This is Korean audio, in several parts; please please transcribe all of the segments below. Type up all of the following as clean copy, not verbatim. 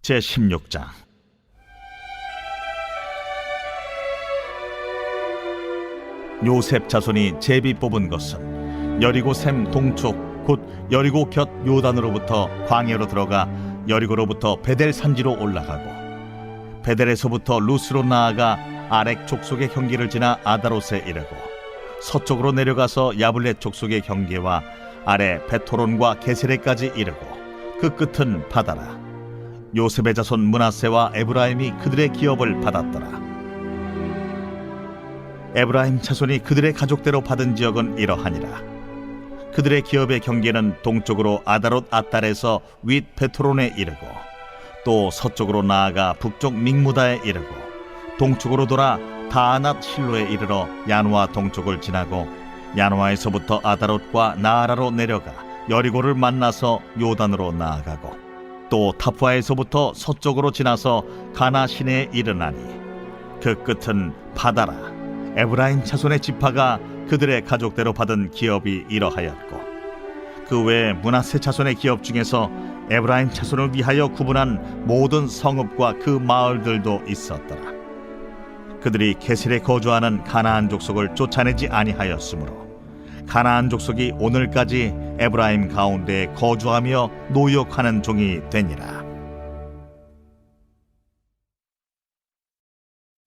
제16장. 요셉 자손이 제비 뽑은 것은 여리고 샘 동쪽 곧 여리고 곁 요단으로부터 광야로 들어가 여리고로부터 베델 산지로 올라가고 베델에서부터 루스로 나아가 아렉 족속의 경계를 지나 아다롯에 이르고 서쪽으로 내려가서 야블렛 족속의 경계와 아래 베토론과 게세레까지 이르고 그 끝은 바다라. 요셉의 자손 므낫세와 에브라임이 그들의 기업을 받았더라. 에브라임 자손이 그들의 가족대로 받은 지역은 이러하니라. 그들의 기업의 경계는 동쪽으로 아다롯 아달에서 윗 베토론에 이르고 또 서쪽으로 나아가 북쪽 믹무다에 이르고 동쪽으로 돌아 다아낫 실로에 이르러 야누아 동쪽을 지나고 야누아에서부터 아다롯과 나아라로 내려가 여리고를 만나서 요단으로 나아가고 또 타푸아에서부터 서쪽으로 지나서 가나 시내에 이르나니 그 끝은 바다라. 에브라임 자손의 지파가 그들의 가족대로 받은 기업이 이러하였고 그 외에 므낫세 자손의 기업 중에서 에브라임 자손을 위하여 구분한 모든 성읍과 그 마을들도 있었더라. 그들이 게셀에 거주하는 가나안 족속을 쫓아내지 아니하였으므로 가나안 족속이 오늘까지 에브라임 가운데에 거주하며 노역하는 종이 되니라.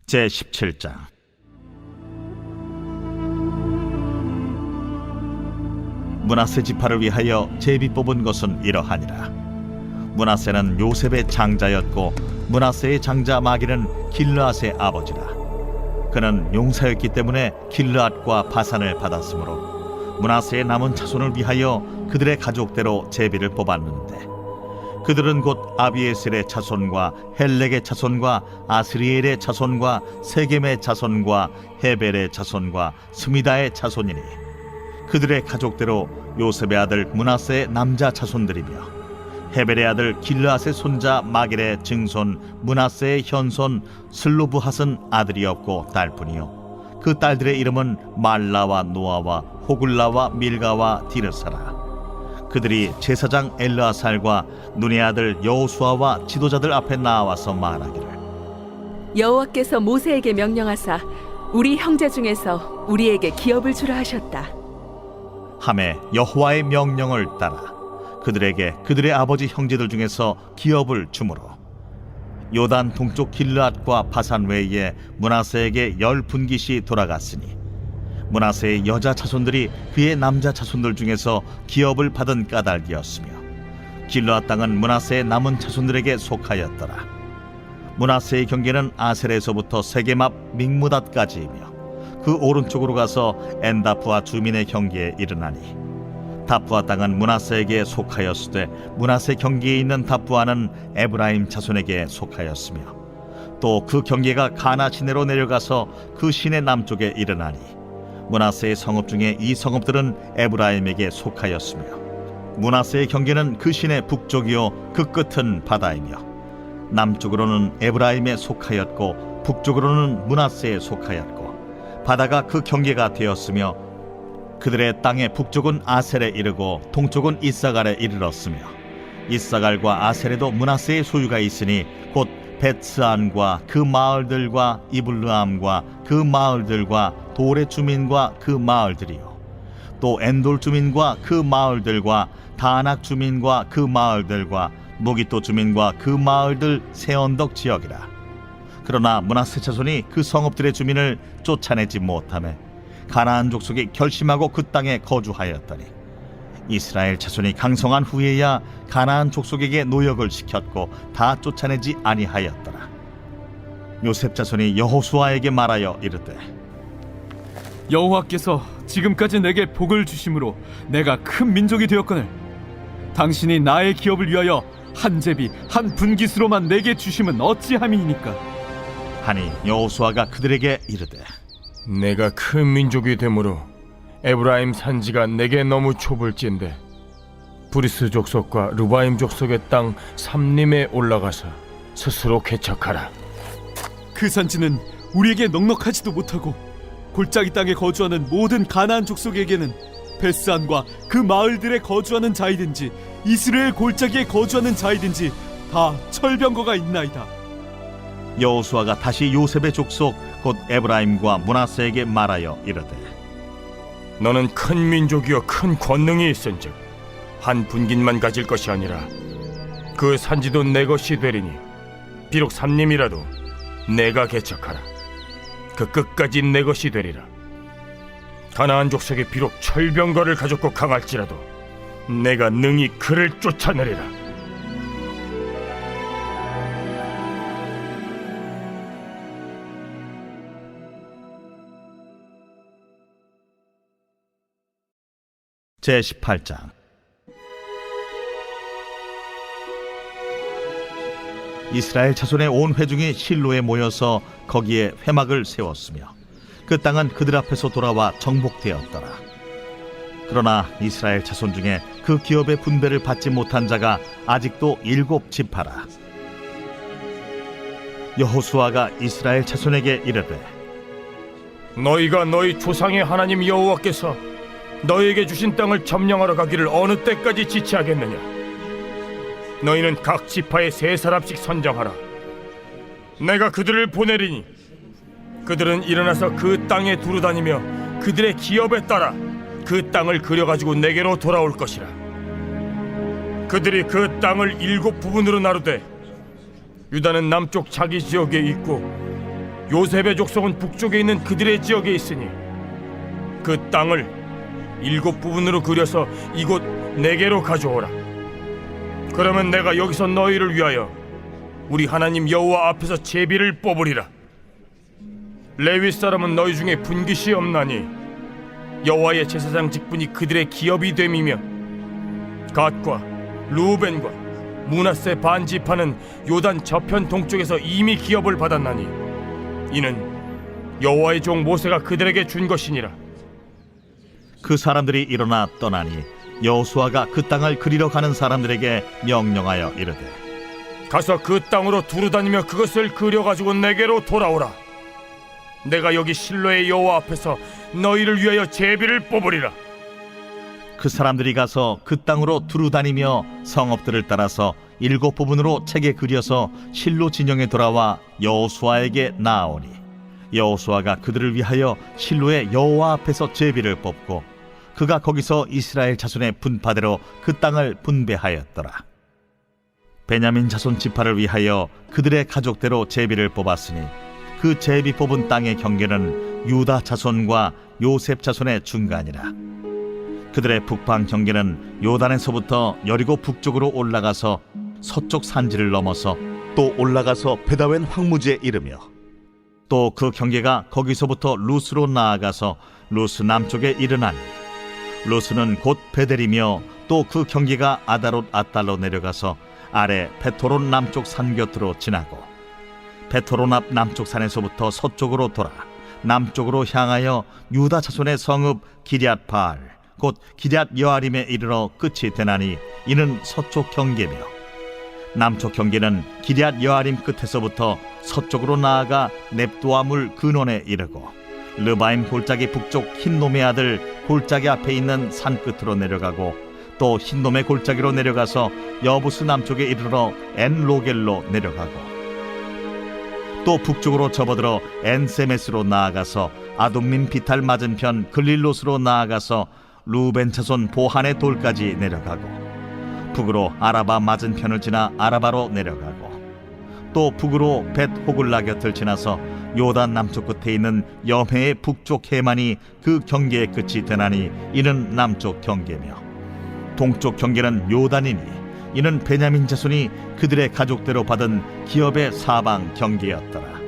제17장. 므낫세 지파를 위하여 제비 뽑은 것은 이러하니라. 므낫세는 요셉의 장자였고 므낫세의 장자 마기는 길르앗의 아버지라. 그는 용사였기 때문에 길르앗과 바산을 받았으므로 므낫세의 남은 자손을 위하여 그들의 가족대로 제비를 뽑았는데 그들은 곧 아비에셀의 자손과 헬렉의 자손과 아스리엘의 자손과 세겜의 자손과 헤벨의 자손과 스미다의 자손이니 그들의 가족대로 요셉의 아들 므낫세의 남자 자손들이며 헤벨의 아들 길르앗의 손자 마길의 증손 므낫세의 현손 슬로브핫은 아들이 없고 딸뿐이요 그 딸들의 이름은 말라와 노아와 호글라와 밀가와 디르사라. 그들이 제사장 엘르아살과 눈의 아들 여호수아와 지도자들 앞에 나와서 말하기를 여호와께서 모세에게 명령하사 우리 형제 중에서 우리에게 기업을 주라 하셨다. 하매 여호와의 명령을 따라 그들에게 그들의 아버지 형제들 중에서 기업을 주므로 요단 동쪽 길르앗과 바산 외에 므낫세에게 10분깃이 돌아갔으니 므낫세의 여자 자손들이 그의 남자 자손들 중에서 기업을 받은 까닭이었으며 길르앗 땅은 므낫세의 남은 자손들에게 속하였더라. 므낫세의 경계는 아셀에서부터 세겜 앞 믹무닷까지이며 그 오른쪽으로 가서 엔다프와 주민의 경계에 이르나니 다프아 땅은 므낫세에게 속하였으되 므낫세 경계에 있는 다프아는 에브라임 자손에게 속하였으며 또 그 경계가 가나 시내로 내려가서 그 시내 남쪽에 이르나니 므낫세의 성읍 중에 이 성읍들은 에브라임에게 속하였으며 므낫세의 경계는 그 시내 북쪽이요 그 끝은 바다이며 남쪽으로는 에브라임에 속하였고 북쪽으로는 므낫세에 속하였고 바다가 그 경계가 되었으며 그들의 땅의 북쪽은 아셀에 이르고 동쪽은 이사갈에 이르렀으며 이사갈과 아셀에도 므낫세의 소유가 있으니 곧 벳스안과 그 마을들과 이블르암과 그 마을들과 돌의 주민과 그 마을들이요 또 엔돌 주민과 그 마을들과 다낙 주민과 그 마을들과 무기또 주민과 그 마을들 세 언덕 지역이라. 그러나 므낫세 자손이 그 성읍들의 주민을 쫓아내지 못하매 가나안 족속이 결심하고 그 땅에 거주하였더니 이스라엘 자손이 강성한 후에야 가나안 족속에게 노역을 시켰고 다 쫓아내지 아니하였더라. 요셉 자손이 여호수아에게 말하여 이르되 여호와께서 지금까지 내게 복을 주심으로 내가 큰 민족이 되었거늘 당신이 나의 기업을 위하여 한 제비 한 분깃으로만 내게 주심은 어찌함이니까. 하니 여호수아가 그들에게 이르되 내가 큰 민족이 되므로 에브라임 산지가 내게 너무 좁을진데 브리스 족속과 르바임 족속의 땅 삼림에 올라가서 스스로 개척하라. 그 산지는 우리에게 넉넉하지도 못하고 골짜기 땅에 거주하는 모든 가나안 족속에게는 벳스안과 그 마을들에 거주하는 자이든지 이스라엘 골짜기에 거주하는 자이든지 다 철병거가 있나이다. 여호수아가 다시 요셉의 족속 곧 에브라임과 므낫세에게 말하여 이르되 너는 큰 민족이요 큰 권능이 있은즉 한 분깃만 가질 것이 아니라 그 산지도 내 것이 되리니 비록 삼림이라도 내가 개척하라. 그 끝까지 내 것이 되리라. 가나안 족속이 비록 철병거를 가졌고 강할지라도 내가 능히 그를 쫓아내리라. 제18장 이스라엘 자손의 온 회중이 실로에 모여서 거기에 회막을 세웠으며 그 땅은 그들 앞에서 돌아와 정복되었더라. 그러나 이스라엘 자손 중에 그 기업의 분배를 받지 못한 자가 아직도 7지파라. 여호수아가 이스라엘 자손에게 이르되 너희가 너희 조상의 하나님 여호와께서 너희에게 주신 땅을 점령하러 가기를 어느 때까지 지체하겠느냐? 너희는 각 지파에 3사람씩 선정하라. 내가 그들을 보내리니 그들은 일어나서 그 땅에 두루다니며 그들의 기업에 따라 그 땅을 그려가지고 내게로 돌아올 것이라. 그들이 그 땅을 7부분으로 나누되 유다는 남쪽 자기 지역에 있고 요셉의 족속은 북쪽에 있는 그들의 지역에 있으니 그 땅을 7부분으로 그려서 이곳 내게로 가져오라. 그러면 내가 여기서 너희를 위하여 우리 하나님 여호와 앞에서 제비를 뽑으리라. 레위 사람은 너희 중에 분깃이 없나니 여호와의 제사장 직분이 그들의 기업이 됨이며 갓과 루벤과 므낫세 반지파는 요단 저편 동쪽에서 이미 기업을 받았나니 이는 여호와의 종 모세가 그들에게 준 것이니라. 그 사람들이 일어나 떠나니 여호수아가 그 땅을 그리러 가는 사람들에게 명령하여 이르되 가서 그 땅으로 두루다니며 그것을 그려가지고 내게로 돌아오라. 내가 여기 실로의 여호와 앞에서 너희를 위하여 제비를 뽑으리라. 그 사람들이 가서 그 땅으로 두루다니며 성읍들을 따라서 7부분으로 책에 그려서 실로 진영에 돌아와 여호수아에게 나아오니 여호수아가 그들을 위하여 실로의 여호와 앞에서 제비를 뽑고 그가 거기서 이스라엘 자손의 분파대로 그 땅을 분배하였더라. 베냐민 자손 지파를 위하여 그들의 가족대로 제비를 뽑았으니 그 제비 뽑은 땅의 경계는 유다 자손과 요셉 자손의 중간이라. 그들의 북방 경계는 요단에서부터 여리고 북쪽으로 올라가서 서쪽 산지를 넘어서 또 올라가서 베다웬 황무지에 이르며 또 그 경계가 거기서부터 루스로 나아가서 루스 남쪽에 이르나니 루스는 곧 베델이며 또 그 경계가 아다롯 아달로 내려가서 아래 베토론 남쪽 산 곁으로 지나고 베토론 앞 남쪽 산에서부터 서쪽으로 돌아 남쪽으로 향하여 유다 자손의 성읍 기럇 바알 곧 기럇 여아림에 이르러 끝이 되나니 이는 서쪽 경계며 남쪽 경계는 기럇 여아림 끝에서부터 서쪽으로 나아가 넵도아 물 근원에 이르고 르바임 골짜기 북쪽 흰놈의 아들 골짜기 앞에 있는 산 끝으로 내려가고 또 흰놈의 골짜기로 내려가서 여부스 남쪽에 이르러 엔로겔로 내려가고 또 북쪽으로 접어들어 엔세메스로 나아가서 아돔민 비탈 맞은편 글릴롯으로 나아가서 루벤 자손 보한의 돌까지 내려가고 북으로 아라바 맞은편을 지나 아라바로 내려가고 또 북으로 벳 호글라 곁을 지나서 요단 남쪽 끝에 있는 여메의 북쪽 해만이 그 경계의 끝이 되나니 이는 남쪽 경계며 동쪽 경계는 요단이니 이는 베냐민 자손이 그들의 가족대로 받은 기업의 사방 경계였더라.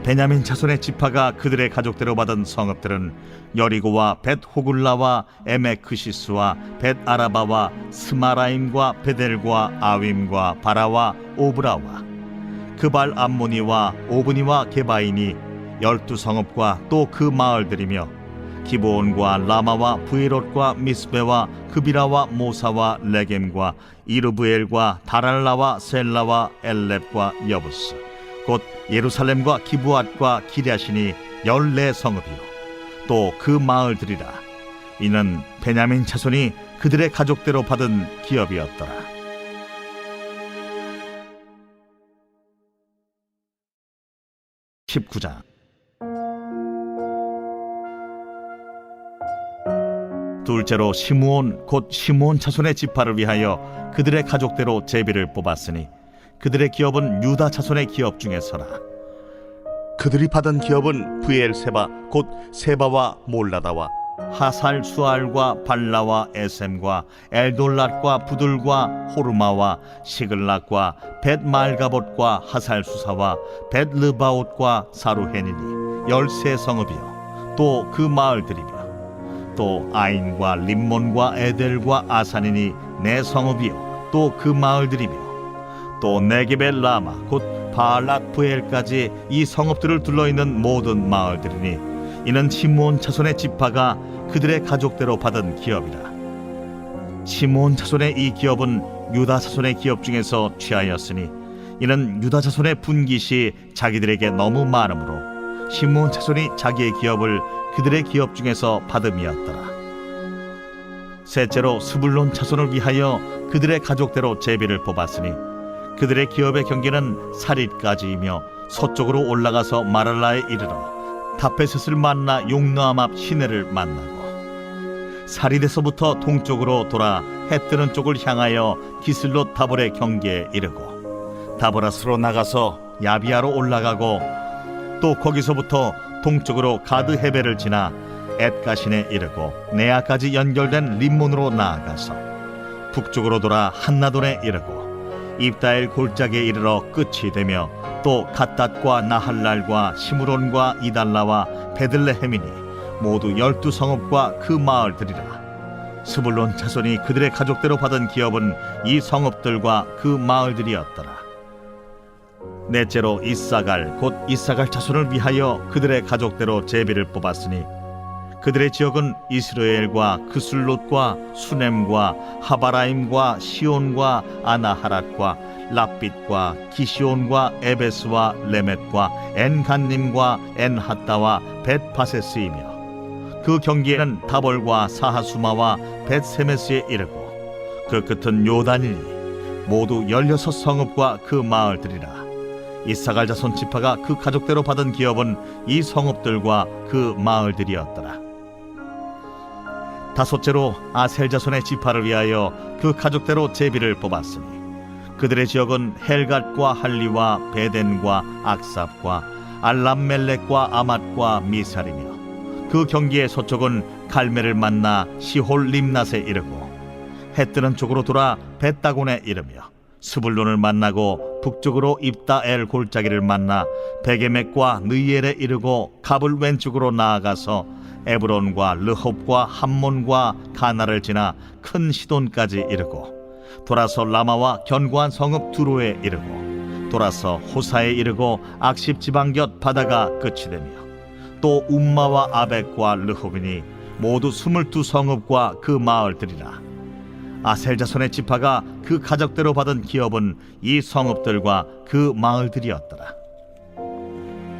베냐민 자손의 지파가 그들의 가족대로 받은 성읍들은 여리고와 벳 호굴라와 에메크시스와 벳 아라바와 스마라임과 베델과 아윈과 바라와 오브라와 그발 암모니와 오브니와 게바인이 12성읍과 또 그 마을들이며 기브온과 라마와 브이롯과 미스베와 그비라와 모사와 레겜과 이르브엘과 다랄라와 셀라와 엘렙과 여부스 곧 예루살렘과 기브앗과 기랴신이 14성읍이요 또 그 마을들이라. 이는 베냐민 자손이 그들의 가족대로 받은 기업이었더라. 제19장. 둘째로 시므온 곧 시므온 자손의 지파를 위하여 그들의 가족대로 제비를 뽑았으니 그들의 기업은 유다 자손의 기업 중에서라. 그들이 받은 기업은 브엘세바 곧 세바와 몰라다와 하살 수알과 발라와 에셈과 엘돌랏과 부들과 호르마와 시글락과 벳말가봇과 하살 수사와 벳르바옷과 사루헨이니 13성읍이요 또 그 마을들이며 또 아인과 림몬과 에델과 아산이니 4성읍이요 또 그 마을들이며 또 네겝의 라마 곧 바알랏 브엘까지 이 성읍들을 둘러있는 모든 마을들이니 이는 시므온 자손의 지파가 그들의 가족대로 받은 기업이라. 시므온 자손의 이 기업은 유다 자손의 기업 중에서 취하였으니 이는 유다 자손의 분깃이 자기들에게 너무 많으므로 시므온 자손이 자기의 기업을 그들의 기업 중에서 받음이었더라. 셋째로 스불론 자손을 위하여 그들의 가족대로 제비를 뽑았으니 그들의 기업의 경계는 사릿까지이며 서쪽으로 올라가서 마랄라에 이르러 다페셋을 만나 용노암 앞 시내를 만나고 사릿에서부터 동쪽으로 돌아 해 뜨는 쪽을 향하여 기슬롯 다볼의 경계에 이르고 다보라스로 나가서 야비아로 올라가고 또 거기서부터 동쪽으로 가드 헤벨을 지나 엣가신에 이르고 네아까지 연결된 림몬으로 나아가서 북쪽으로 돌아 한나돈에 이르고 입다엘 골짜기에 이르러 끝이 되며 또 갓닷과 나할랄과 시므론과 이달라와 베들레헴이니 모두 12성읍과 그 마을들이라. 스불론 자손이 그들의 가족대로 받은 기업은 이 성읍들과 그 마을들이었더라. 넷째로 이사갈 곧 이사갈 자손을 위하여 그들의 가족대로 제비를 뽑았으니 그들의 지역은 이스라엘과 그슬롯과 수넴과 하바라임과 시온과 아나하랏과 랍빛과 기시온과 에베스와 레멧과 엔간님과 엔하따와 벳바세스이며 그 경계에는 다볼과 사하수마와 벳세메스에 이르고 그 끝은 요단이니 모두 16성읍과 그 마을들이라. 이사갈 자손 지파가 그 가족대로 받은 기업은 이 성읍들과 그 마을들이었더라. 다섯째로 아셀 자손의 지파를 위하여 그 가족대로 제비를 뽑았으니 그들의 지역은 헬갓과 할리와 베덴과 악삽과 알람멜렉과 아맛과 미살이며 그 경계의 서쪽은 갈멜을 만나 시홀 림낫에 이르고 해 뜨는 쪽으로 돌아 벳다곤에 이르며 스불론을 만나고 북쪽으로 입다엘 골짜기를 만나 베게멕과 느이엘에 이르고 갑을 왼쪽으로 나아가서 에브론과 르홉과 함몬과 가나를 지나 큰 시돈까지 이르고 돌아서 라마와 견고한 성읍 두로에 이르고 돌아서 호사에 이르고 악십 지방 곁 바다가 끝이 되며 또 움마와 아벡과 르홉이니 모두 22성읍과 그 마을들이라. 아셀 자손의 지파가 그 가족대로 받은 기업은 이 성읍들과 그 마을들이었더라.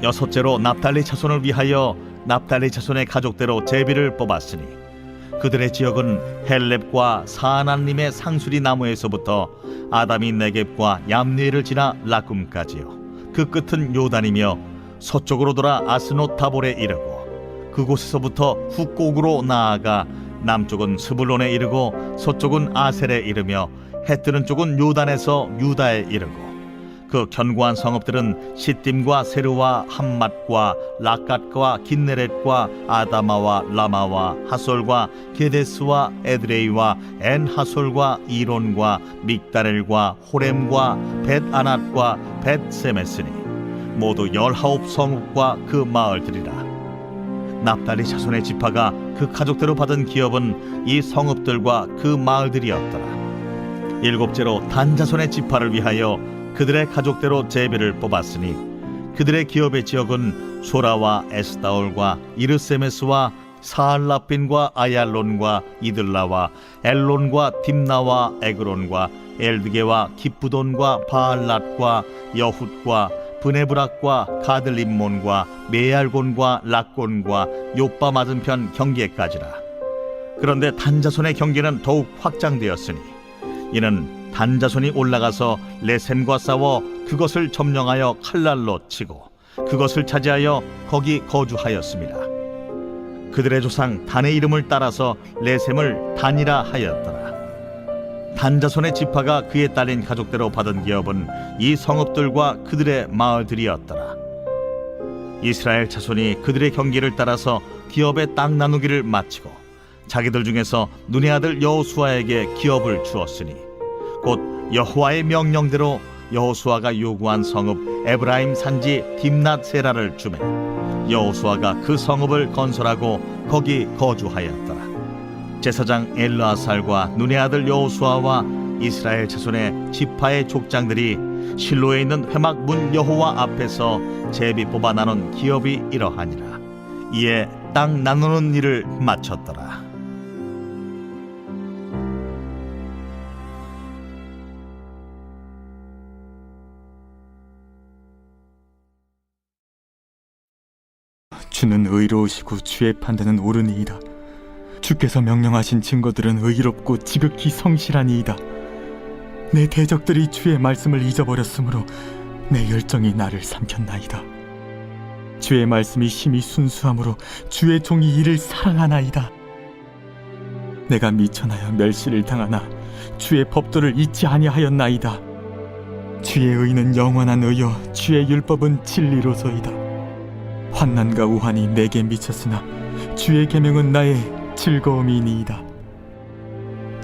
여섯째로 납달리 자손을 위하여 납달리 자손의 가족대로 제비를 뽑았으니 그들의 지역은 헬렙과 사아난림의 상수리 나무에서부터 아담이 네겝과 얌리엘을 지나 라꿈까지요 그 끝은 요단이며 서쪽으로 돌아 아스노 다볼에 이르고 그곳에서부터 훅곡으로 나아가 남쪽은 스불론에 이르고 서쪽은 아셀에 이르며 해 뜨는 쪽은 요단에서 유다에 이르고 그 견고한 성읍들은 시딤과 세르와 함맛과 라갓과 긴네렛과 아다마와 라마와 하솔과 게데스와 에드레이와 엔하솔과 이론과 믹다렐과 호렘과 벳아낫과 벳세메스니 모두 19성읍과 그 마을들이라. 납달리 자손의 지파가 그 가족대로 받은 기업은 이 성읍들과 그 마을들이었더라. 일곱째로 단 자손의 지파를 위하여 그들의 가족대로 제비를 뽑았으니 그들의 기업의 지역은 소라와 에스다올과 이르세메스와 사알라핀과 아얄론과 이들라와 엘론과 딥나와 에그론과 엘드게와 기쁘돈과 바알랏과 여훗과 브네브락과 가들림몬과 메알곤과 락곤과 요빠 맞은편 경계까지라. 그런데 단자손의 경계는 더욱 확장되었으니 이는 단자손이 올라가서 레셈과 싸워 그것을 점령하여 칼날로 치고 그것을 차지하여 거기 거주하였습니다. 그들의 조상 단의 이름을 따라서 레셈을 단이라 하였더라. 단 자손의 지파가 그에 딸린 가족대로 받은 기업은 이 성읍들과 그들의 마을들이었더라. 이스라엘 자손이 그들의 경계를 따라서 기업의 땅 나누기를 마치고 자기들 중에서 눈의 아들 여호수아에게 기업을 주었으니 곧 여호와의 명령대로 여호수아가 요구한 성읍 에브라임 산지 딥낫 세라를 주매 여호수아가 그 성읍을 건설하고 거기 거주하였더라. 제사장 엘르아살과 눈의 아들 여호수아와 이스라엘 자손의 지파의 족장들이 실로에 있는 회막 문 여호와 앞에서 제비 뽑아 나눈 기업이 이러하니라. 이에 땅 나누는 일을 마쳤더라. 주는 의로우시고 주의 판단은 옳으니이다. 주께서 명령하신 증거들은 의롭고 지극히 성실하니이다. 내 대적들이 주의 말씀을 잊어버렸으므로 내 열정이 나를 삼켰나이다. 주의 말씀이 심히 순수함으로 주의 종이 이를 사랑하나이다. 내가 미천하여 멸시를 당하나 주의 법도를 잊지 아니하였나이다. 주의 의는 영원한 의요 주의 율법은 진리로소이다. 환난과 우환이 내게 미쳤으나 주의 계명은 나의 즐거움이니이다.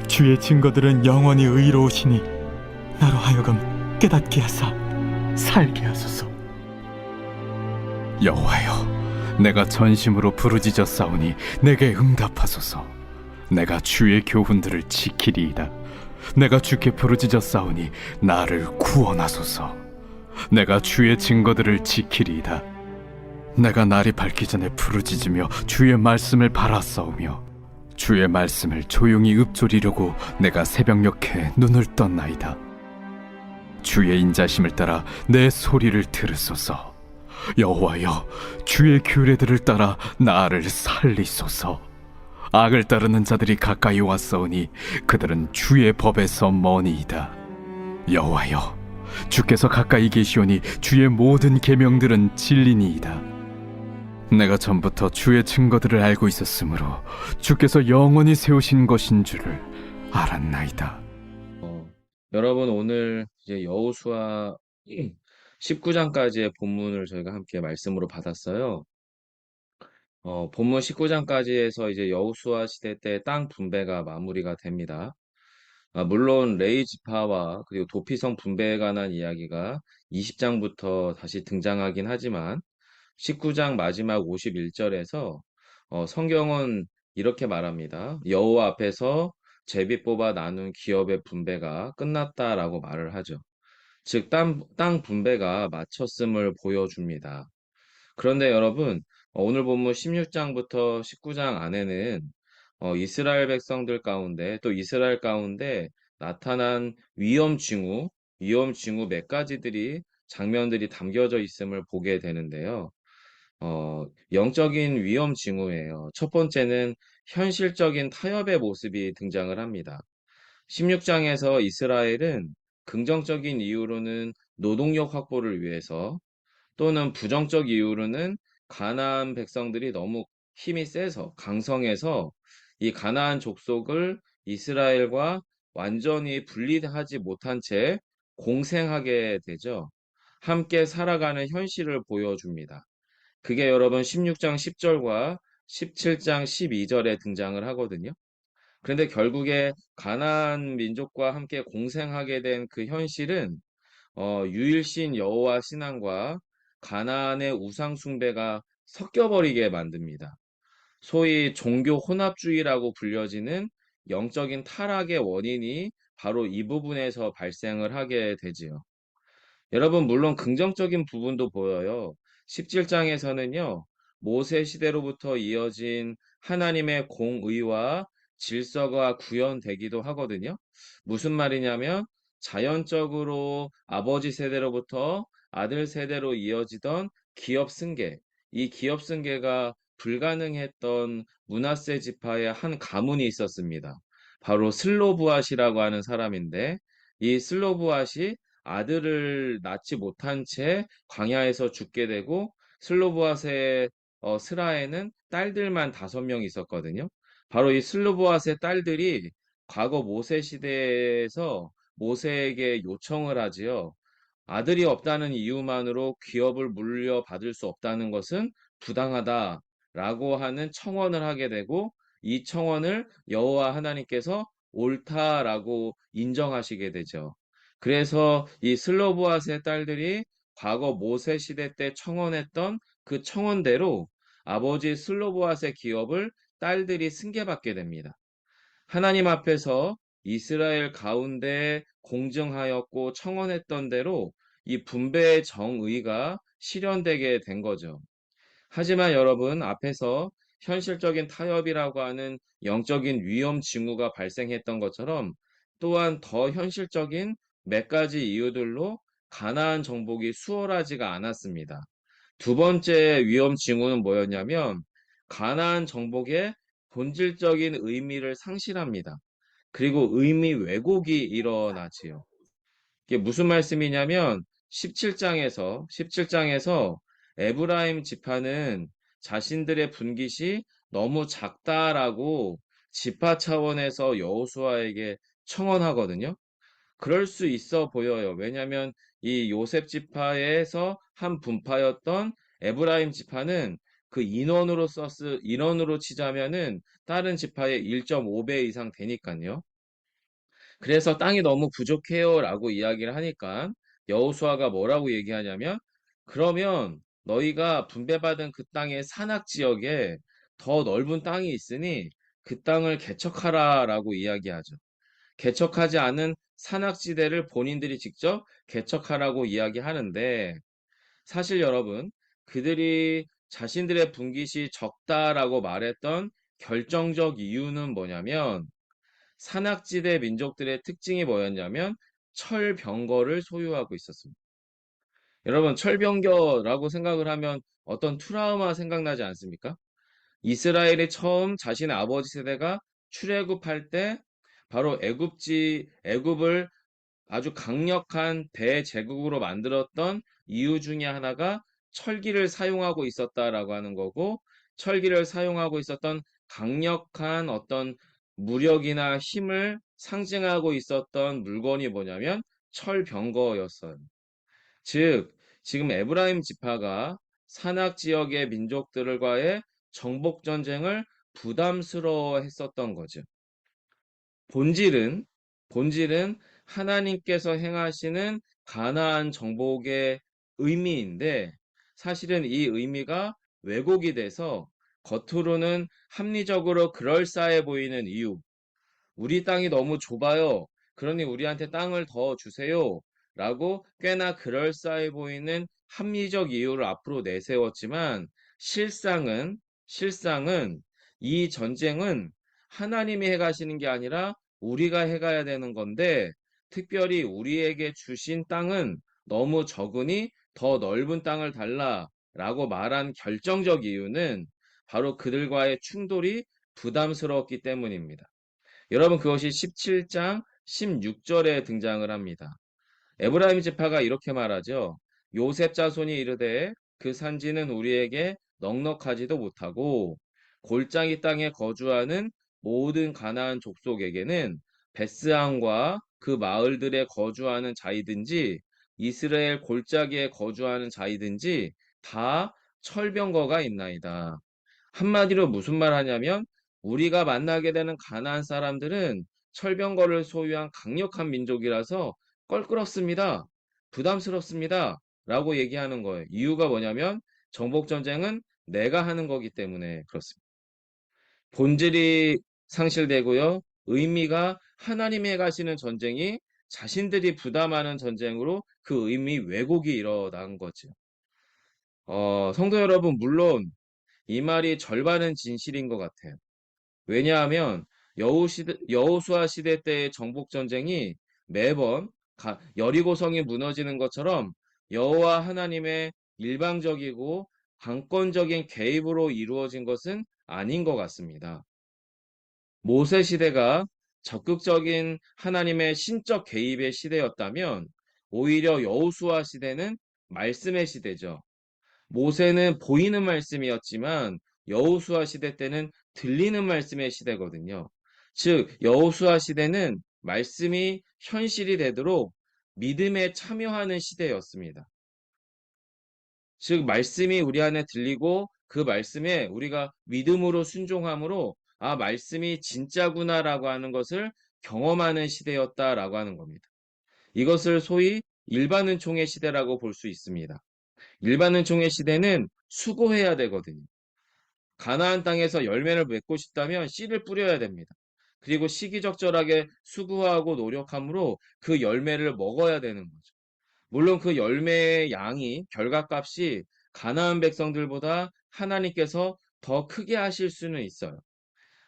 주의 증거들은 영원히 의로우시니 나로 하여금 깨닫게 하사 살게 하소서. 여호와여, 내가 전심으로 부르짖어 싸우니 내게 응답하소서. 내가 주의 교훈들을 지키리이다. 내가 주께 부르짖어 싸우니 나를 구원하소서. 내가 주의 증거들을 지키리이다. 내가 날이 밝기 전에 부르짖으며 주의 말씀을 바라싸우며 주의 말씀을 조용히 읊조리려고 내가 새벽녘에 눈을 떴나이다. 주의 인자심을 따라 내 소리를 들으소서. 여호와여, 주의 규례들을 따라 나를 살리소서. 악을 따르는 자들이 가까이 왔사오니 그들은 주의 법에서 머니이다. 여호와여, 주께서 가까이 계시오니 주의 모든 계명들은 진리니이다. 내가 전부터 주의 증거들을 알고 있었으므로 주께서 영원히 세우신 것인 줄을 알았나이다. 여러분 오늘 이제 여호수아 19장까지의 본문을 저희가 함께 말씀으로 받았어요. 본문 19장까지에서 이제 여호수아 시대 때 땅 분배가 마무리가 됩니다. 물론 레위 지파와 그리고 도피성 분배에 관한 이야기가 20장부터 다시 등장하긴 하지만 19장 마지막 51절에서 성경은 이렇게 말합니다. 여호와 앞에서 제비 뽑아 나눈 기업의 분배가 끝났다라고 말을 하죠. 즉, 땅 분배가 마쳤음을 보여줍니다. 그런데 여러분, 오늘 본문 16장부터 19장 안에는 이스라엘 백성들 가운데 또 이스라엘 가운데 나타난 위험 징후 몇 가지들이 장면들이 담겨져 있음을 보게 되는데요. 영적인 위험 징후예요. 첫 번째는 현실적인 타협의 모습이 등장을 합니다. 16장에서 이스라엘은 긍정적인 이유로는 노동력 확보를 위해서 또는 부정적 이유로는 가나안 백성들이 너무 힘이 세서 강성해서 이 가나안 족속을 이스라엘과 완전히 분리하지 못한 채 공생하게 되죠. 함께 살아가는 현실을 보여줍니다. 그게 여러분 16장 10절과 17장 12절에 등장을 하거든요. 그런데 결국에 가나안 민족과 함께 공생하게 된 그 현실은 유일신 여호와 신앙과 가나안의 우상 숭배가 섞여버리게 만듭니다. 소위 종교 혼합주의라고 불려지는 영적인 타락의 원인이 바로 이 부분에서 발생을 하게 되지요. 여러분, 물론 긍정적인 부분도 보여요. 17장에서는요, 모세 시대로부터 이어진 하나님의 공의와 질서가 구현되기도 하거든요. 무슨 말이냐면, 자연적으로 아버지 세대로부터 아들 세대로 이어지던 기업 승계, 이 기업 승계가 불가능했던 므낫세 지파의 한 가문이 있었습니다. 바로 슬로브앗이라고 하는 사람인데, 이 슬로브앗이 아들을 낳지 못한 채 광야에서 죽게 되고 슬로보앗의 스라에는 딸들만 5명 있었거든요. 바로 이 슬로보앗의 딸들이 과거 모세 시대에서 모세에게 요청을 하지요. 아들이 없다는 이유만으로 기업을 물려받을 수 없다는 것은 부당하다라고 하는 청원을 하게 되고 이 청원을 여호와 하나님께서 옳다라고 인정하시게 되죠. 그래서 이 슬로보앗의 딸들이 과거 모세 시대 때 청원했던 그 청원대로 아버지 슬로보앗의 기업을 딸들이 승계받게 됩니다. 하나님 앞에서 이스라엘 가운데 공정하였고 청언했던 대로 이 분배의 정의가 실현되게 된 거죠. 하지만 여러분 앞에서 현실적인 타협이라고 하는 영적인 위험 징후가 발생했던 것처럼 또한 더 현실적인 몇 가지 이유들로 가나안 정복이 수월하지가 않았습니다. 두 번째 위험 징후는 뭐였냐면 가나안 정복의 본질적인 의미를 상실합니다. 그리고 의미 왜곡이 일어나지요. 이게 무슨 말씀이냐면 17장에서 에브라임 지파는 자신들의 분깃이 너무 작다라고 지파 차원에서 여호수아에게 청원하거든요. 그럴 수 있어 보여요. 왜냐하면 이 요셉 지파에서 한 분파였던 에브라임 지파는 그 인원으로 치자면은 다른 지파의 1.5배 이상 되니까요. 그래서 땅이 너무 부족해요라고 이야기를 하니까 여호수아가 뭐라고 얘기하냐면 그러면 너희가 분배받은 그 땅의 산악 지역에 더 넓은 땅이 있으니 그 땅을 개척하라라고 이야기하죠. 개척하지 않은 산악지대를 본인들이 직접 개척하라고 이야기하는데 사실 여러분 그들이 자신들의 분깃이 적다라고 말했던 결정적 이유는 뭐냐면 산악지대 민족들의 특징이 뭐였냐면 철병거를 소유하고 있었습니다. 여러분 철병거라고 생각을 하면 어떤 트라우마 생각나지 않습니까? 이스라엘이 처음 자신의 아버지 세대가 출애굽할 때 바로 애굽을 아주 강력한 대제국으로 만들었던 이유 중에 하나가 철기를 사용하고 있었다라고 하는 거고 철기를 사용하고 있었던 강력한 어떤 무력이나 힘을 상징하고 있었던 물건이 뭐냐면 철병거였어요. 즉, 지금 에브라임 지파가 산악 지역의 민족들과의 정복 전쟁을 부담스러워 했었던 거죠. 본질은 하나님께서 행하시는 가나안 정복의 의미인데 사실은 이 의미가 왜곡이 돼서 겉으로는 합리적으로 그럴싸해 보이는 이유, 우리 땅이 너무 좁아요. 그러니 우리한테 땅을 더 주세요. 라고 꽤나 그럴싸해 보이는 합리적 이유를 앞으로 내세웠지만 실상은 이 전쟁은 하나님이 해가시는 게 아니라 우리가 해가야 되는 건데 특별히 우리에게 주신 땅은 너무 적으니 더 넓은 땅을 달라 라고 말한 결정적 이유는 바로 그들과의 충돌이 부담스러웠기 때문입니다. 여러분 그것이 17장 16절에 등장을 합니다. 에브라임 지파가 이렇게 말하죠. 요셉 자손이 이르되 그 산지는 우리에게 넉넉하지도 못하고 골짜기 땅에 거주하는 모든 가나안 족속에게는 베스안과 그 마을들에 거주하는 자이든지 이스라엘 골짜기에 거주하는 자이든지 다 철병거가 있나이다. 한마디로 무슨 말 하냐면 우리가 만나게 되는 가나안 사람들은 철병거를 소유한 강력한 민족이라서 껄끄럽습니다. 부담스럽습니다. 라고 얘기하는 거예요. 이유가 뭐냐면 정복전쟁은 내가 하는 거기 때문에 그렇습니다. 본질이 상실되고요. 의미가 하나님이 해가시는 전쟁이 자신들이 부담하는 전쟁으로 그 의미 왜곡이 일어난 거죠. 성도 여러분, 물론 이 말이 절반은 진실인 것 같아요. 왜냐하면 여호수아 시대 때의 정복 전쟁이 매번 여리고성이 무너지는 것처럼 여호와 하나님의 일방적이고 강권적인 개입으로 이루어진 것은 아닌 것 같습니다. 모세 시대가 적극적인 하나님의 신적 개입의 시대였다면 오히려 여호수아 시대는 말씀의 시대죠. 모세는 보이는 말씀이었지만 여호수아 시대 때는 들리는 말씀의 시대거든요. 즉 여호수아 시대는 말씀이 현실이 되도록 믿음에 참여하는 시대였습니다. 즉 말씀이 우리 안에 들리고 그 말씀에 우리가 믿음으로 순종함으로 아 말씀이 진짜구나라고 하는 것을 경험하는 시대였다라고 하는 겁니다. 이것을 소위 일반은총의 시대라고 볼 수 있습니다. 일반은총의 시대는 수고해야 되거든요. 가나안 땅에서 열매를 맺고 싶다면 씨를 뿌려야 됩니다. 그리고 시기적절하게 수고하고 노력함으로 그 열매를 먹어야 되는 거죠. 물론 그 열매의 양이 결과값이 가나안 백성들보다 하나님께서 더 크게 하실 수는 있어요.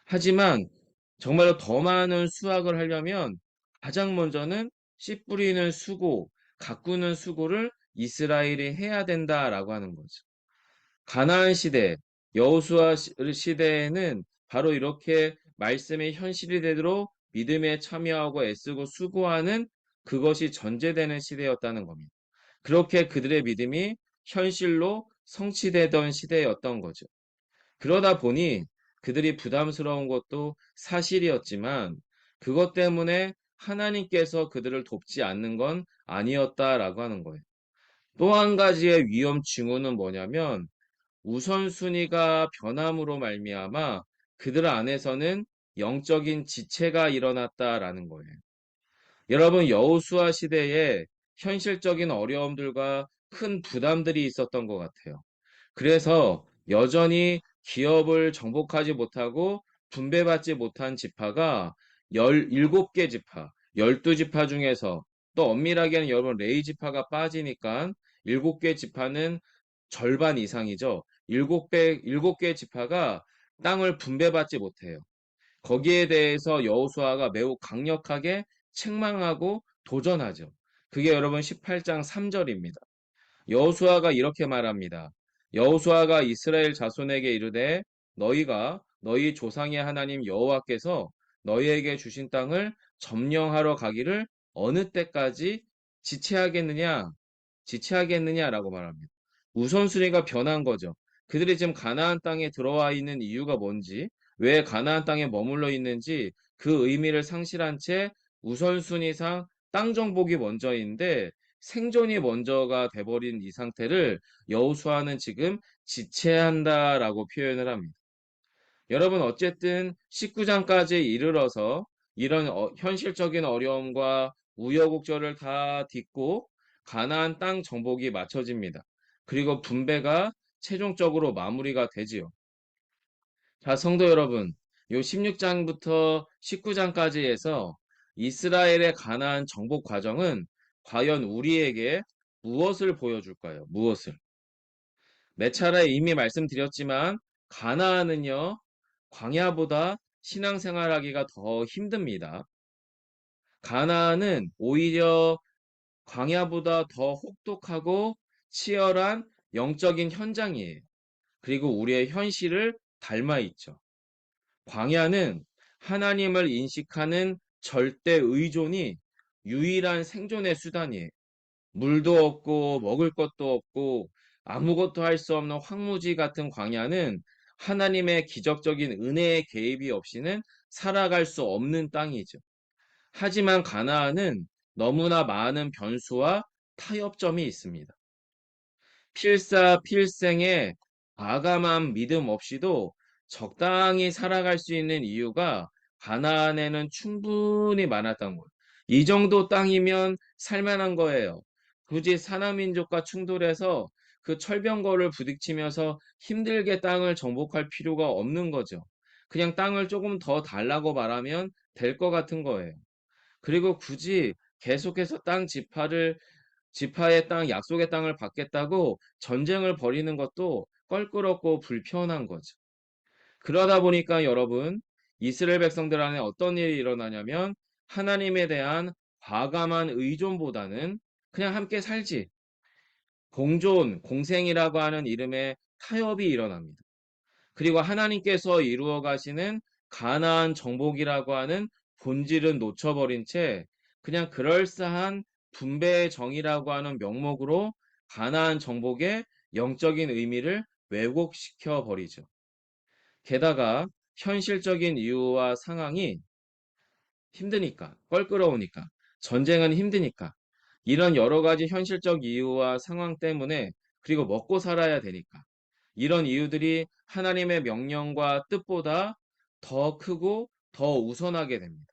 하지만 정말로 더 많은 수확을 하려면 가장 먼저는 씨 뿌리는 수고, 가꾸는 수고를 이스라엘이 해야 된다라고 하는 거죠. 가나안 시대, 여호수아 시대에는 바로 이렇게 말씀의 현실이 되도록 믿음에 참여하고 애쓰고 수고하는 그것이 전제되는 시대였다는 겁니다. 그렇게 그들의 믿음이 현실로 성취되던 시대였던 거죠. 그러다 보니 그들이 부담스러운 것도 사실이었지만 그것 때문에 하나님께서 그들을 돕지 않는 건 아니었다라고 하는 거예요. 또 한 가지의 위험 징후는 뭐냐면 우선순위가 변함으로 말미암아 그들 안에서는 영적인 지체가 일어났다라는 거예요. 여러분 여호수아 시대에 현실적인 어려움들과 큰 부담들이 있었던 것 같아요. 그래서 여전히 기업을 정복하지 못하고 분배받지 못한 지파가 17개 지파, 12지파 중에서 또 엄밀하게는 여러분 레위 지파가 빠지니까 7개 지파는 절반 이상이죠. 7개 지파가 땅을 분배받지 못해요. 거기에 대해서 여호수아가 매우 강력하게 책망하고 도전하죠. 그게 여러분 18장 3절입니다. 여호수아가 이렇게 말합니다. 여호수아가 이스라엘 자손에게 이르되 너희가 너희 조상의 하나님 여호와께서 너희에게 주신 땅을 점령하러 가기를 어느 때까지 지체하겠느냐라고 말합니다. 우선순위가 변한 거죠. 그들이 지금 가나안 땅에 들어와 있는 이유가 뭔지, 왜 가나안 땅에 머물러 있는지 그 의미를 상실한 채 우선순위상 땅 정복이 먼저인데 생존이 먼저가 돼버린 이 상태를 여호수아는 지금 지체한다라고 표현을 합니다. 여러분 어쨌든 19장까지 이르러서 이런 현실적인 어려움과 우여곡절을 다 딛고 가나안 땅 정복이 마쳐집니다. 그리고 분배가 최종적으로 마무리가 되지요. 자, 성도 여러분, 요 16장부터 19장까지에서 이스라엘의 가나안 정복 과정은 과연 우리에게 무엇을 보여줄까요? 무엇을? 몇 차례 이미 말씀드렸지만 가나안은요, 광야보다 신앙생활하기가 더 힘듭니다. 가나안은 오히려 광야보다 더 혹독하고 치열한 영적인 현장이에요. 그리고 우리의 현실을 닮아 있죠. 광야는 하나님을 인식하는 절대 의존이 유일한 생존의 수단이에요. 물도 없고 먹을 것도 없고 아무것도 할 수 없는 황무지 같은 광야는 하나님의 기적적인 은혜의 개입이 없이는 살아갈 수 없는 땅이죠. 하지만 가나안은 너무나 많은 변수와 타협점이 있습니다. 필사필생의 과감한 믿음 없이도 적당히 살아갈 수 있는 이유가 가나안에는 충분히 많았던 거예요. 이 정도 땅이면 살만한 거예요. 굳이 사나민족과 충돌해서 그 철병거를 부딪히면서 힘들게 땅을 정복할 필요가 없는 거죠. 그냥 땅을 조금 더 달라고 말하면 될 것 같은 거예요. 그리고 굳이 계속해서 지파의 땅, 약속의 땅을 받겠다고 전쟁을 벌이는 것도 껄끄럽고 불편한 거죠. 그러다 보니까 여러분, 이스라엘 백성들 안에 어떤 일이 일어나냐면 하나님에 대한 과감한 의존보다는 그냥 함께 살지. 공존, 공생이라고 하는 이름의 타협이 일어납니다. 그리고 하나님께서 이루어 가시는 가나안 정복이라고 하는 본질은 놓쳐버린 채 그냥 그럴싸한 분배의 정의라고 하는 명목으로 가나안 정복의 영적인 의미를 왜곡시켜 버리죠. 게다가 현실적인 이유와 상황이 힘드니까, 껄끄러우니까, 전쟁은 힘드니까, 이런 여러 가지 현실적 이유와 상황 때문에, 그리고 먹고 살아야 되니까, 이런 이유들이 하나님의 명령과 뜻보다 더 크고 더 우선하게 됩니다.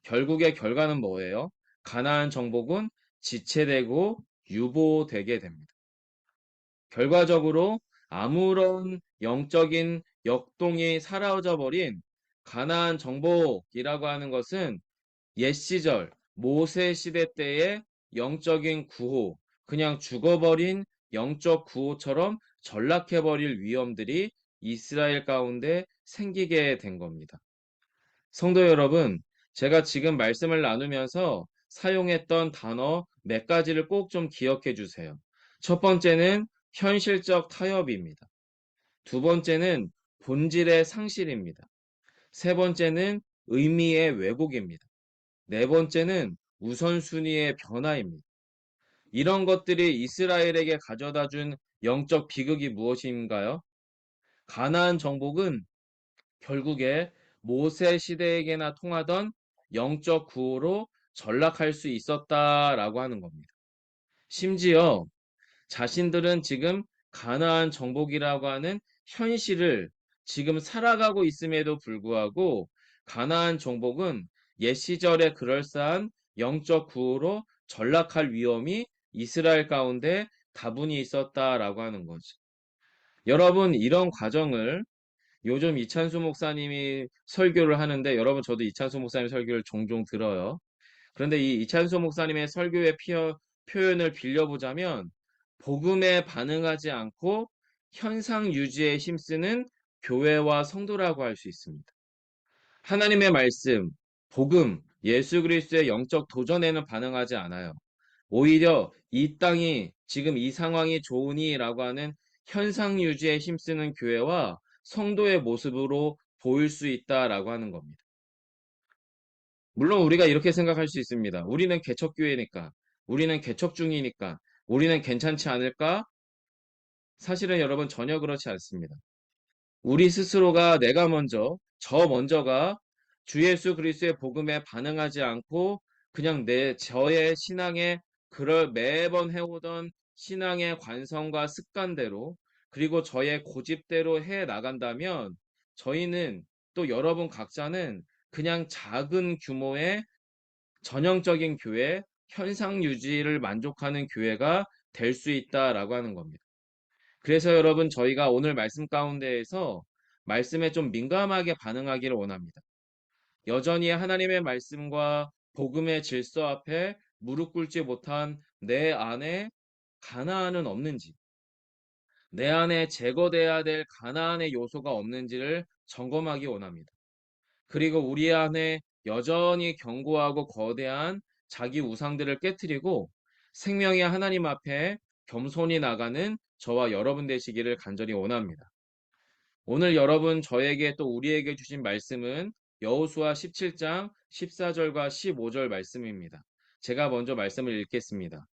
결국의 결과는 뭐예요? 가나안 정복은 지체되고 유보되게 됩니다. 결과적으로 아무런 영적인 역동이 사라져 버린 가나안 정복이라고 하는 것은 옛 시절 모세 시대 때의 영적인 구호, 그냥 죽어버린 영적 구호처럼 전락해버릴 위험들이 이스라엘 가운데 생기게 된 겁니다. 성도 여러분, 제가 지금 말씀을 나누면서 사용했던 단어 몇 가지를 꼭 좀 기억해 주세요. 첫 번째는 현실적 타협입니다. 두 번째는 본질의 상실입니다. 세 번째는 의미의 왜곡입니다. 네 번째는 우선순위의 변화입니다. 이런 것들이 이스라엘에게 가져다 준 영적 비극이 무엇인가요? 가나안 정복은 결국에 모세 시대에게나 통하던 영적 구호로 전락할 수 있었다라고 하는 겁니다. 심지어 자신들은 지금 가나안 정복이라고 하는 현실을 지금 살아가고 있음에도 불구하고 가나안 정복은 옛 시절의 그럴싸한 영적 구호로 전락할 위험이 이스라엘 가운데 다분히 있었다라고 하는 거죠. 여러분, 이런 과정을 요즘 이찬수 목사님이 설교를 하는데, 여러분, 저도 이찬수 목사님 설교를 종종 들어요. 그런데 이 이찬수 목사님의 설교의 표현을 빌려보자면, 복음에 반응하지 않고 현상 유지에 힘쓰는 교회와 성도라고 할 수 있습니다. 하나님의 말씀, 복음, 예수 그리스도의 영적 도전에는 반응하지 않아요. 오히려 이 땅이 지금 이 상황이 좋으니라고 하는 현상 유지에 힘쓰는 교회와 성도의 모습으로 보일 수 있다라고 하는 겁니다. 물론 우리가 이렇게 생각할 수 있습니다. 우리는 개척교회니까, 우리는 개척 중이니까, 우리는 괜찮지 않을까? 사실은 여러분 전혀 그렇지 않습니다. 우리 스스로가 내가 먼저, 저 먼저가 주 예수 그리스도의 복음에 반응하지 않고 그냥 저의 신앙에 그럴 매번 해오던 신앙의 관성과 습관대로, 그리고 저의 고집대로 해 나간다면 저희는, 또 여러분 각자는 그냥 작은 규모의 전형적인 교회, 현상 유지를 만족하는 교회가 될 수 있다라고 하는 겁니다. 그래서 여러분, 저희가 오늘 말씀 가운데에서 말씀에 좀 민감하게 반응하기를 원합니다. 여전히 하나님의 말씀과 복음의 질서 앞에 무릎 꿇지 못한 내 안에 가나안은 없는지, 내 안에 제거돼야 될 가나안의 요소가 없는지를 점검하기 원합니다. 그리고 우리 안에 여전히 견고하고 거대한 자기 우상들을 깨뜨리고 생명의 하나님 앞에 겸손히 나가는 저와 여러분 되시기를 간절히 원합니다. 오늘 여러분 저에게 또 우리에게 주신 말씀은 여호수아 17장 14절과 15절 말씀입니다. 제가 먼저 말씀을 읽겠습니다.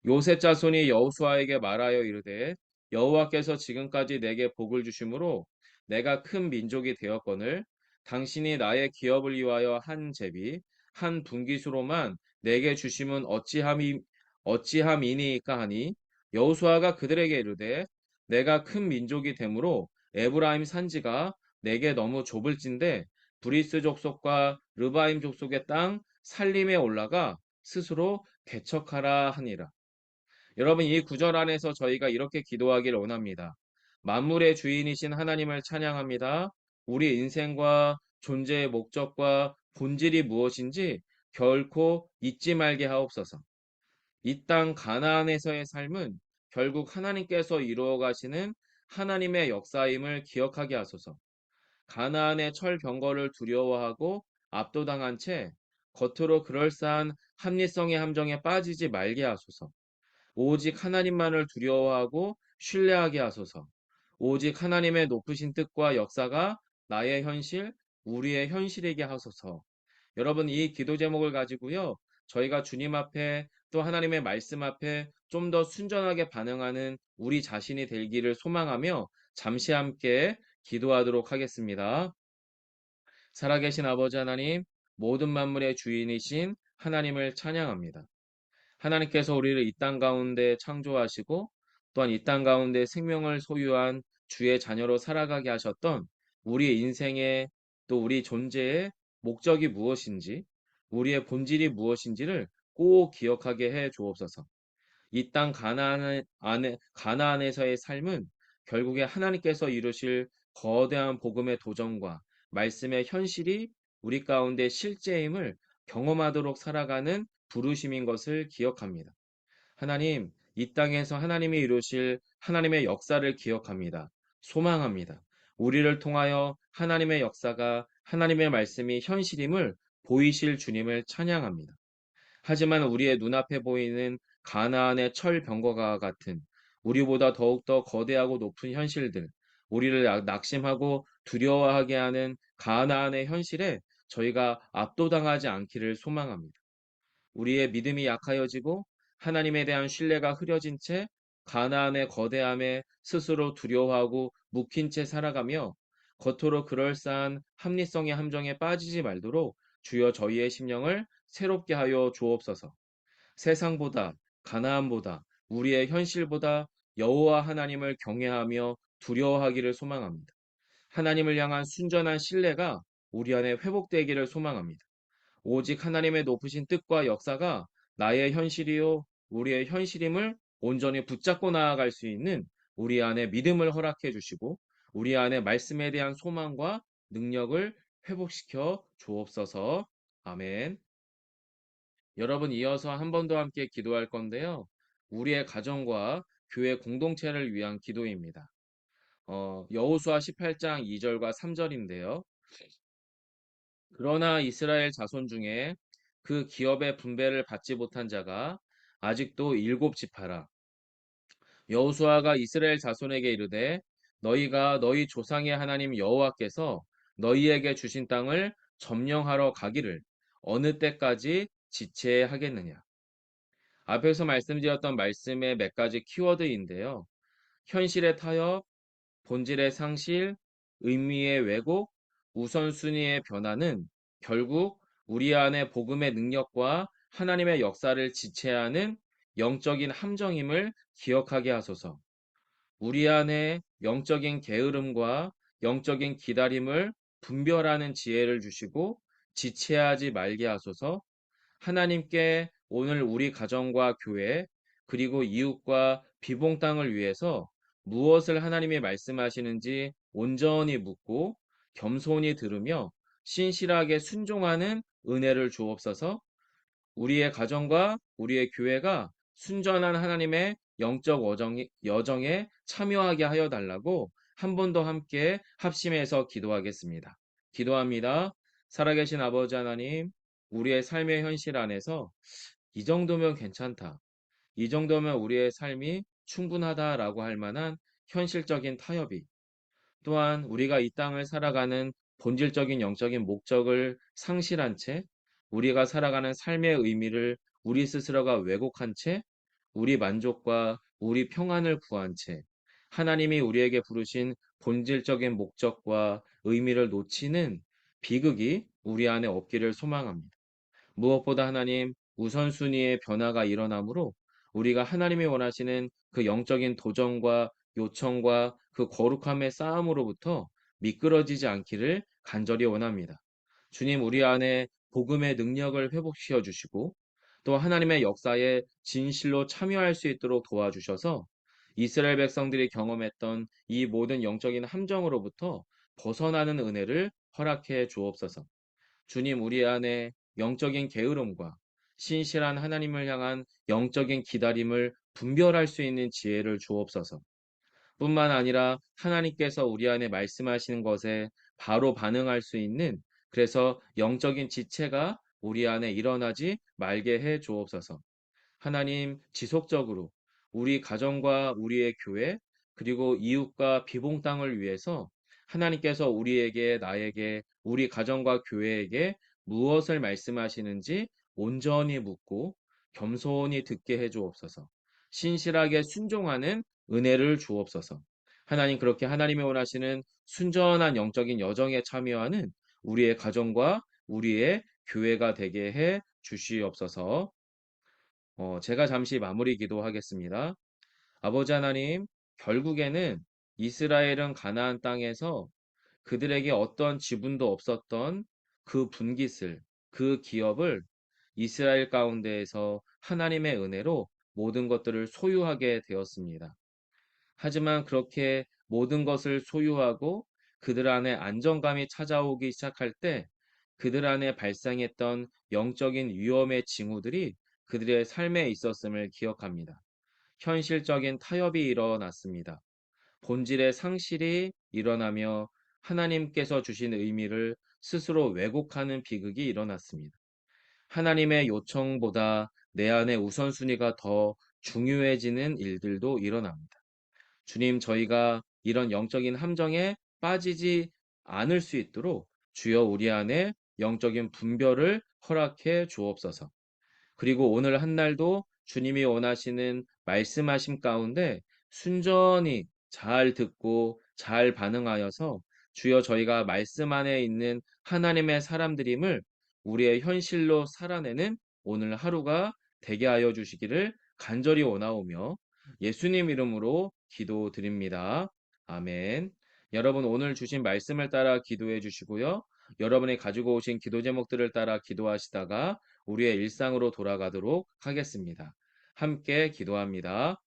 요셉 자손이 여호수아에게 말하여 이르되 여호와께서 지금까지 내게 복을 주심으로 내가 큰 민족이 되었거늘 당신이 나의 기업을 위하여 한 제비 한 분깃으로만 내게 주심은 어찌함이니까 하니 여호수아가 그들에게 이르되 내가 큰 민족이 되므로 에브라임 산지가 내게 너무 좁을진데 브리스 족속과 르바임 족속의 땅 살림에 올라가 스스로 개척하라 하니라. 여러분, 이 구절 안에서 저희가 이렇게 기도하기를 원합니다. 만물의 주인이신 하나님을 찬양합니다. 우리 인생과 존재의 목적과 본질이 무엇인지 결코 잊지 말게 하옵소서. 이 땅 가나안에서의 삶은 결국 하나님께서 이루어 가시는 하나님의 역사임을 기억하게 하소서. 가나안의 철병거를 두려워하고 압도당한 채 겉으로 그럴싸한 합리성의 함정에 빠지지 말게 하소서. 오직 하나님만을 두려워하고 신뢰하게 하소서. 오직 하나님의 높으신 뜻과 역사가 나의 현실, 우리의 현실이게 하소서. 여러분, 이 기도 제목을 가지고요, 저희가 주님 앞에 또 하나님의 말씀 앞에 좀 더 순전하게 반응하는 우리 자신이 되기를 소망하며 잠시 함께 기도하도록 하겠습니다. 살아계신 아버지 하나님, 모든 만물의 주인이신 하나님을 찬양합니다. 하나님께서 우리를 이 땅 가운데 창조하시고 또한 이 땅 가운데 생명을 소유한 주의 자녀로 살아가게 하셨던 우리 인생의 또 우리 존재의 목적이 무엇인지, 우리의 본질이 무엇인지를 꼭 기억하게 해 주옵소서. 이 땅 가나안에서의 삶은 결국에 하나님께서 이루실 거대한 복음의 도전과 말씀의 현실이 우리 가운데 실제임을 경험하도록 살아가는 부르심인 것을 기억합니다. 하나님, 이 땅에서 하나님이 이루실 하나님의 역사를 기억합니다. 소망합니다. 우리를 통하여 하나님의 역사가 하나님의 말씀이 현실임을 보이실 주님을 찬양합니다. 하지만 우리의 눈앞에 보이는 가나안의 철병거가 같은 우리보다 더욱더 거대하고 높은 현실들, 우리를 낙심하고 두려워하게 하는 가나안의 현실에 저희가 압도당하지 않기를 소망합니다. 우리의 믿음이 약하여지고 하나님에 대한 신뢰가 흐려진 채 가나안의 거대함에 스스로 두려워하고 묵힌 채 살아가며 겉으로 그럴싸한 합리성의 함정에 빠지지 말도록 주여 저희의 심령을 새롭게 하여 주옵소서. 세상보다 가나안보다 우리의 현실보다 여호와 하나님을 경외하며 두려워하기를 소망합니다. 하나님을 향한 순전한 신뢰가 우리 안에 회복되기를 소망합니다. 오직 하나님의 높으신 뜻과 역사가 나의 현실이요 우리의 현실임을 온전히 붙잡고 나아갈 수 있는 우리 안에 믿음을 허락해 주시고 우리 안에 말씀에 대한 소망과 능력을 회복시켜 주옵소서. 아멘. 여러분 이어서 한 번 더 함께 기도할 건데요. 우리의 가정과 교회 공동체를 위한 기도입니다. 여호수아 18장 2절과 3절인데요. 그러나 이스라엘 자손 중에 그 기업의 분배를 받지 못한 자가 아직도 7지파라. 여호수아가 이스라엘 자손에게 이르되 너희가 너희 조상의 하나님 여호와께서 너희에게 주신 땅을 점령하러 가기를 어느 때까지 지체하겠느냐. 앞에서 말씀드렸던 말씀의 몇 가지 키워드인데요. 현실의 타협, 본질의 상실, 의미의 왜곡, 우선순위의 변화는 결국 우리 안에 복음의 능력과 하나님의 역사를 지체하는 영적인 함정임을 기억하게 하소서. 우리 안에 영적인 게으름과 영적인 기다림을 분별하는 지혜를 주시고 지체하지 말게 하소서. 하나님께 오늘 우리 가정과 교회 그리고 이웃과 비봉 땅을 위해서 무엇을 하나님이 말씀하시는지 온전히 묻고 겸손히 들으며 신실하게 순종하는 은혜를 주옵소서. 우리의 가정과 우리의 교회가 순전한 하나님의 영적 여정에 참여하게 하여 달라고 한 번 더 함께 합심해서 기도하겠습니다. 기도합니다. 살아계신 아버지 하나님, 우리의 삶의 현실 안에서 이 정도면 괜찮다. 이 정도면 우리의 삶이 충분하다라고 할 만한 현실적인 타협이 또한 우리가 이 땅을 살아가는 본질적인 영적인 목적을 상실한 채 우리가 살아가는 삶의 의미를 우리 스스로가 왜곡한 채 우리 만족과 우리 평안을 구한 채 하나님이 우리에게 부르신 본질적인 목적과 의미를 놓치는 비극이 우리 안에 없기를 소망합니다. 무엇보다 하나님 우선순위의 변화가 일어나므로 우리가 하나님이 원하시는 그 영적인 도전과 요청과 그 거룩함의 싸움으로부터 미끄러지지 않기를 간절히 원합니다. 주님, 우리 안에 복음의 능력을 회복시켜 주시고 또 하나님의 역사에 진실로 참여할 수 있도록 도와주셔서 이스라엘 백성들이 경험했던 이 모든 영적인 함정으로부터 벗어나는 은혜를 허락해 주옵소서. 주님, 우리 안에 영적인 게으름과 신실한 하나님을 향한 영적인 기다림을 분별할 수 있는 지혜를 주옵소서. 뿐만 아니라 하나님께서 우리 안에 말씀하시는 것에 바로 반응할 수 있는 그래서 영적인 지체가 우리 안에 일어나지 말게 해 주옵소서. 하나님 지속적으로 우리 가정과 우리의 교회 그리고 이웃과 비봉 땅을 위해서 하나님께서 우리에게 나에게 우리 가정과 교회에게 무엇을 말씀하시는지 온전히 묻고 겸손히 듣게 해 주옵소서. 신실하게 순종하는 은혜를 주옵소서. 하나님, 그렇게 하나님이 원하시는 순전한 영적인 여정에 참여하는 우리의 가정과 우리의 교회가 되게 해 주시옵소서. 제가 잠시 마무리 기도하겠습니다. 아버지 하나님, 결국에는 이스라엘은 가나안 땅에서 그들에게 어떤 지분도 없었던 그 분깃을, 그 기업을 이스라엘 가운데에서 하나님의 은혜로 모든 것들을 소유하게 되었습니다. 하지만 그렇게 모든 것을 소유하고 그들 안에 안정감이 찾아오기 시작할 때 그들 안에 발생했던 영적인 위험의 징후들이 그들의 삶에 있었음을 기억합니다. 현실적인 타협이 일어났습니다. 본질의 상실이 일어나며 하나님께서 주신 의미를 스스로 왜곡하는 비극이 일어났습니다. 하나님의 요청보다 내 안의 우선순위가 더 중요해지는 일들도 일어납니다. 주님, 저희가 이런 영적인 함정에 빠지지 않을 수 있도록 주여 우리 안에 영적인 분별을 허락해 주옵소서. 그리고 오늘 한 날도 주님이 원하시는 말씀하심 가운데 순전히 잘 듣고 잘 반응하여서 주여 저희가 말씀 안에 있는 하나님의 사람들임을 우리의 현실로 살아내는 오늘 하루가 되게 하여 주시기를 간절히 원하오며 예수님 이름으로 기도드립니다. 아멘. 여러분, 오늘 주신 말씀을 따라 기도해 주시고요. 여러분이 가지고 오신 기도 제목들을 따라 기도하시다가 우리의 일상으로 돌아가도록 하겠습니다. 함께 기도합니다.